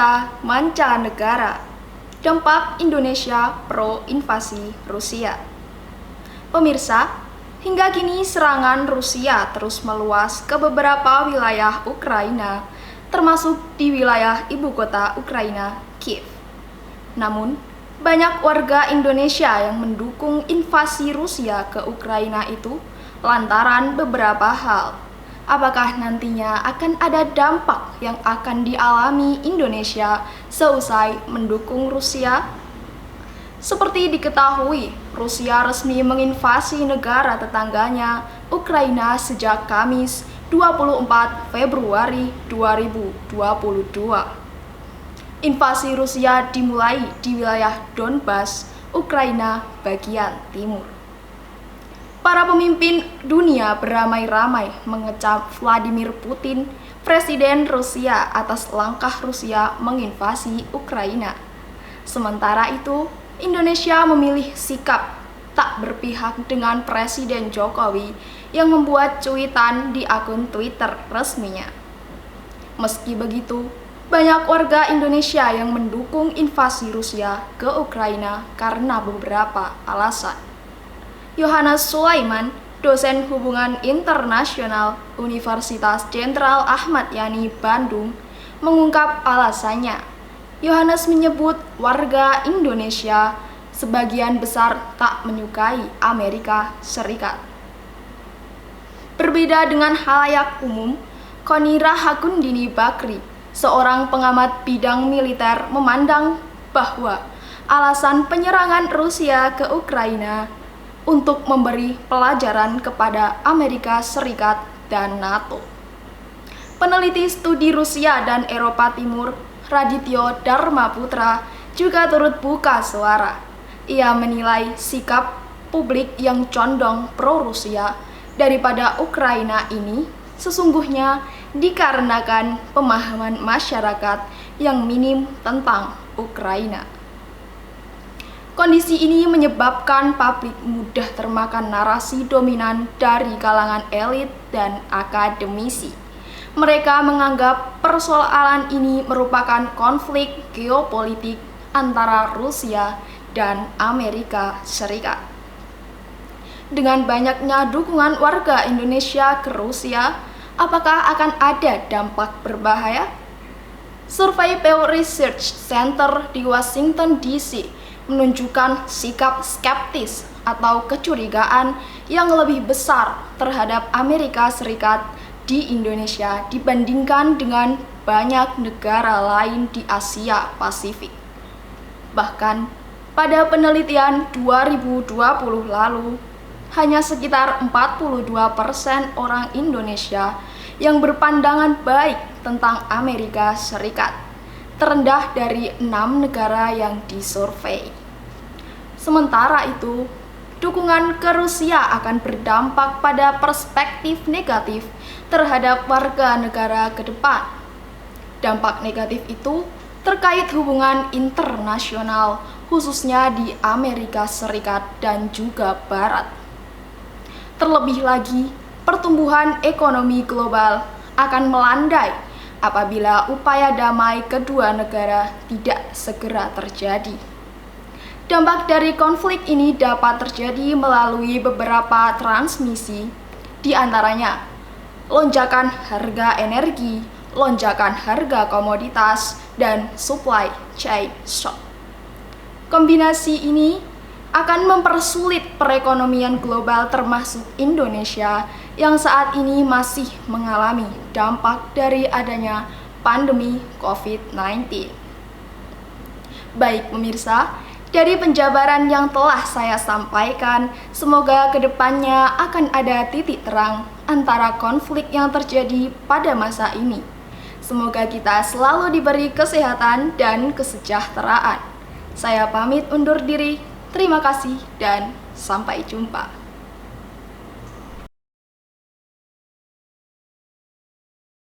Berita mancanegara, dampak Indonesia pro invasi Rusia. Pemirsa, hingga kini serangan Rusia terus meluas ke beberapa wilayah Ukraina, termasuk di wilayah ibu kota Ukraina, Kiev. Namun, banyak warga Indonesia yang mendukung invasi Rusia ke Ukraina itu lantaran beberapa hal. Apakah nantinya akan ada dampak yang akan dialami Indonesia seusai mendukung Rusia? Seperti diketahui, Rusia resmi menginvasi negara tetangganya, Ukraina, sejak Kamis 24 Februari 2022. Invasi Rusia dimulai di wilayah Donbas, Ukraina bagian timur. Para pemimpin dunia beramai-ramai mengecam Vladimir Putin, Presiden Rusia, atas langkah Rusia menginvasi Ukraina. Sementara itu, Indonesia memilih sikap tak berpihak dengan Presiden Jokowi yang membuat cuitan di akun Twitter resminya. Meski begitu, banyak warga Indonesia yang mendukung invasi Rusia ke Ukraina karena beberapa alasan. Yohanes Sulaiman, dosen hubungan internasional Universitas Jenderal Ahmad Yani Bandung, mengungkap alasannya. Yohanes menyebut warga Indonesia sebagian besar tak menyukai Amerika Serikat. Berbeda dengan halayak umum, Koni Rahakundini Bakri, seorang pengamat bidang militer, memandang bahwa alasan penyerangan Rusia ke Ukraina untuk memberi pelajaran kepada Amerika Serikat dan NATO. Peneliti studi Rusia dan Eropa Timur, Radityo Dharma Putra, juga turut buka suara. Ia menilai sikap publik yang condong pro-Rusia daripada Ukraina ini sesungguhnya dikarenakan pemahaman masyarakat yang minim tentang Ukraina. Kondisi ini menyebabkan publik mudah termakan narasi dominan dari kalangan elit dan akademisi. Mereka menganggap persoalan ini merupakan konflik geopolitik antara Rusia dan Amerika Serikat. Dengan banyaknya dukungan warga Indonesia ke Rusia, apakah akan ada dampak berbahaya? Survei Pew Research Center di Washington DC menunjukkan sikap skeptis atau kecurigaan yang lebih besar terhadap Amerika Serikat di Indonesia dibandingkan dengan banyak negara lain di Asia Pasifik. Bahkan pada penelitian 2020 lalu, hanya sekitar 42% orang Indonesia yang berpandangan baik tentang Amerika Serikat, terendah dari 6 negara yang disurvei. Sementara itu, dukungan ke Rusia akan berdampak pada perspektif negatif terhadap warga negara ke depan. Dampak negatif itu terkait hubungan internasional, khususnya di Amerika Serikat dan juga Barat. Terlebih lagi, pertumbuhan ekonomi global akan melandai apabila upaya damai kedua negara tidak segera terjadi. Dampak dari konflik ini dapat terjadi melalui beberapa transmisi, di antaranya lonjakan harga energi, lonjakan harga komoditas, dan supply chain shock. Kombinasi ini akan mempersulit perekonomian global termasuk Indonesia yang saat ini masih mengalami dampak dari adanya pandemi COVID-19. Baik pemirsa, dari penjabaran yang telah saya sampaikan, semoga kedepannya akan ada titik terang antara konflik yang terjadi pada masa ini. Semoga kita selalu diberi kesehatan dan kesejahteraan. Saya pamit undur diri. Terima kasih dan sampai jumpa.